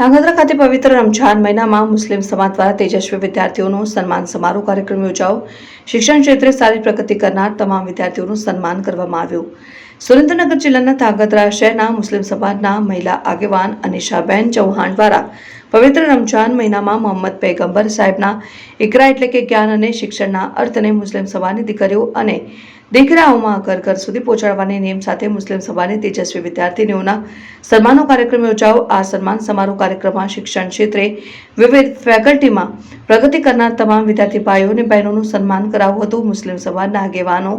ધાંગધ્રા ખાતે પવિત્ર રમઝાન મહિનામાં મુસ્લિમ સમાજ દ્વારા તેજસ્વી વિદ્યાર્થીઓનો સન્માન સમારોહ કાર્યક્રમ યોજાયો। શિક્ષણ ક્ષેત્રે સારી પ્રગતિ કરનાર તમામ વિદ્યાર્થીઓનું સન્માન કરવામાં આવ્યું। સુરેન્દ્રનગર જિલ્લાના ધાંગધ્રા શહેરના મુસ્લિમ સમાજના મહિલા આગેવાન અનિશાબેન ચૌહાણ દ્વારા પવિત્ર રમઝાન મહિનામાં મોહમ્મદ પૈગંબર સાહેબના ઇકરા એટલે કે જ્ઞાન અને શિક્ષણના અર્થને મુસ્લિમ સમાજની દીકરીઓ અને દીકરાઓમાં ઘર ઘર સુધી પહોંચાડવાની નેમ સાથે મુસ્લિમ સમાજની તેજસ્વી વિદ્યાર્થીનીઓના સન્માનનો કાર્યક્રમ યોજાયો। આ સન્માન સમારોહ કાર્યક્રમમાં શિક્ષણ ક્ષેત્રે વિવિધ ફેકલ્ટીમાં પ્રગતિ કરનાર તમામ વિદ્યાર્થી ભાઈઓ અને બહેનોનું સન્માન કરાયું હતું। મુસ્લિમ સમાજના આગેવાનો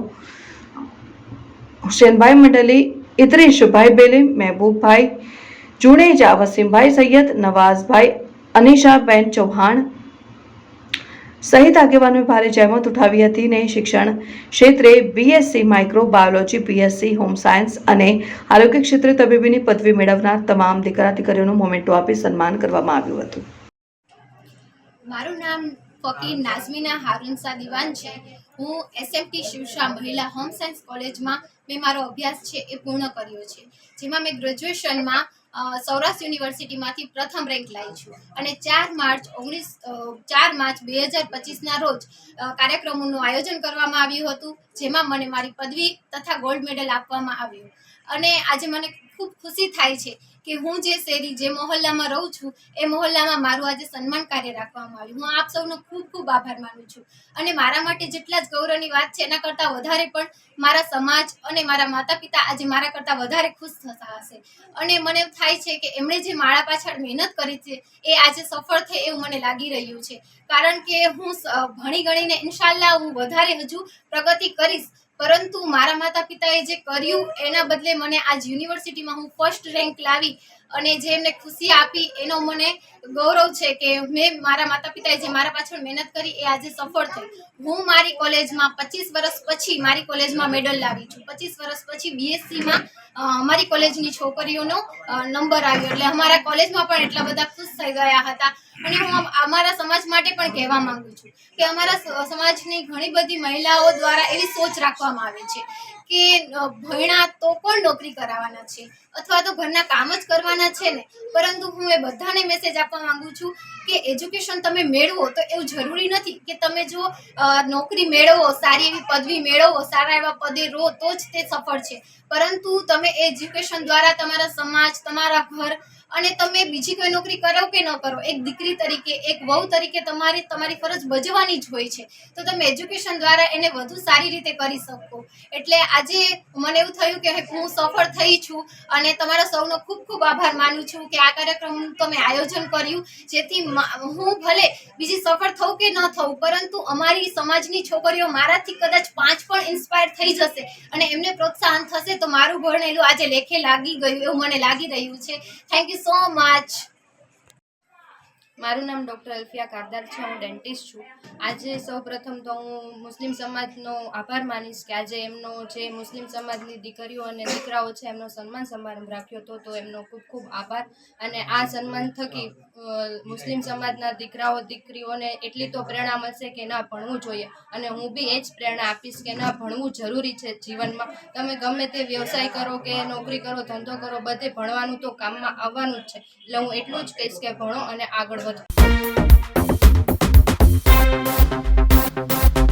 હુસેનભાઈ મંડલી, ઇદ્રીશભાઈ બેલી, મહેબૂબભાઈ જુણેજા, વસીમભાઈ સૈયદ, નવાઝભાઈ, અનિશાબેન ચૌહાણ સહિત આગેવાનોએ ભારે જહેમત ઉઠાવી હતી ને શિક્ષણ ક્ષેત્રે BSc micro biology, BSc home science અને આરોગ્ય ક્ષેત્રે તબીબીની પદવી મેળવનાર તમામ દીકરા દીકરીઓનું મોમેન્ટો આપી સન્માન કરવામાં આવ્યું હતું। મારું નામ ફકીર નાઝમીના હારુનસા દીવાન છે। હું એસએમટી શિવશા મહિલા હોમ સાયન્સ કોલેજમાં મેં મારો અભ્યાસ છે એ પૂર્ણ કર્યો છે, જેમાં મેં ગ્રેજ્યુએશનમાં સૌરાષ્ટ્ર યુનિવર્સિટીમાંથી પ્રથમ રેન્ક લાવી છું અને 4 માર્ચ 2025ના રોજ કાર્યક્રમોનું આયોજન કરવામાં આવ્યું હતું, જેમાં મને મારી પદવી તથા ગોલ્ડ મેડલ આપવામાં આવ્યું અને આજે મને ખૂબ ખુશી થાય છે કે હું જે શેરી જે મહોલ્લામાં રહું છું એ મહોલ્લામાં મારું આજે સન્માન કાર્ય રાખવામાં આવ્યું। હું આપ સૌનો ખૂબ ખૂબ આભાર માનું છું અને મારા માટે જેટલા જ ગૌરવની વાત છે એના કરતાં વધારે પણ મારા સમાજ અને મારા માતા પિતા આજે મારા કરતાં વધારે ખુશ થતા હશે અને મને એવું થાય છે કે એમણે જે મારા પાછળ મહેનત કરી છે એ આજે સફળ થાય એવું મને લાગી રહ્યું છે, કારણ કે હું ભણી ગણીને ઇન્શાલ્લાહ હું વધારે હજુ પ્રગતિ કરીશ, પરંતુ મારા માતા પિતાએ જે કર્યું એના બદલે મને આજ યુનિવર્સિટીમાં હું ફર્સ્ટ રેન્ક લાવી અને જે એમને ખુશી આપી એનો મને ગૌરવ છે કે મેં મારા માતા પિતાએ જે મારા પાછળ મહેનત કરી એ આજે સફળ થઈ। હું મારી કોલેજમાં 25 વર્ષ પછી મારી કોલેજમાં મેડલ લાવી છું। 25 વર્ષ પછી બીએસસીમાં અમારી કોલેજની છોકરીઓનો નંબર આવ્યો, એટલે અમારા કોલેજમાં પણ એટલા બધા ખુશ થઈ ગયા હતા અને હું અમારા સમાજ માટે પણ કહેવા માંગુ છું કે અમારા સમાજની ઘણી બધી મહિલાઓ દ્વારા એવી સોચ રાખવામાં આવે છે કે ભણ્યા તો કોણ નોકરી કરાવવાના છે અથવા તો ઘરના કામ જ કરવાના છે ને, પરંતુ હું એ બધાને મેસેજ આપવા માંગુ છું કે એજ્યુકેશન તમે મેળવો તો એવું જરૂરી નથી કે તમે જો નોકરી મેળવો, સારી એવી પદવી મેળવો, સારા એવા પદે રહો તો જ તે સફળ છે, પરંતુ તમે એજ્યુકેશન દ્વારા તમારા સમાજ, તમારા ઘર અને તમે બીજી કોઈ નોકરી કરો કે ન કરો, એક દીકરી તરીકે, એક વહુ તરીકે તમારી ફરજ બજવવાની જ હોય છે, તો તમે એજ્યુકેશન દ્વારા એને વધુ સારી રીતે કરી શકો। એટલે આજે મને એવું થયું કે હું સફળ થઈ છું અને તમારા સૌનો ખૂબ ખૂબ આભાર માનું છું કે આ કાર્યક્રમનું તમે આયોજન કર્યું, જેથી હું ભલે બીજી સફળ થઉં કે ન થઉં, પરંતુ અમારી સમાજની છોકરીઓ મારાથી કદાચ 5 પણ ઇન્સ્પાયર થઈ જશે અને એમને પ્રોત્સાહન થશે તો મારું ભણેલું આજે લેખે લાગી ગયું એવું મને લાગી રહ્યું છે। Thank you so much. મારું નામ ડૉક્ટર અલ્ફિયા કારદાર છે, હું ડેન્ટિસ્ટ છું। આજે સૌપ્રથમ તો હું મુસ્લિમ સમાજનો આભાર માનીશ કે આજે એમનો જે મુસ્લિમ સમાજની દીકરીઓ અને દીકરાઓ છે એમનો સન્માન સમારંભ રાખ્યો હતો, તો એમનો ખૂબ ખૂબ આભાર। અને આ સન્માન થકી મુસ્લિમ સમાજના દીકરાઓ દીકરીઓને એટલી તો પ્રેરણા મળશે કે ના ભણવું જોઈએ, અને હું બી એ જ પ્રેરણા આપીશ કે ના ભણવું જરૂરી છે જીવનમાં। તમે ગમે તે વ્યવસાય કરો કે નોકરી કરો, ધંધો કરો, બધે ભણવાનું તો કામમાં આવવાનું જ છે, એટલે હું એટલું જ કહીશ કે ભણો અને આગળ વધો।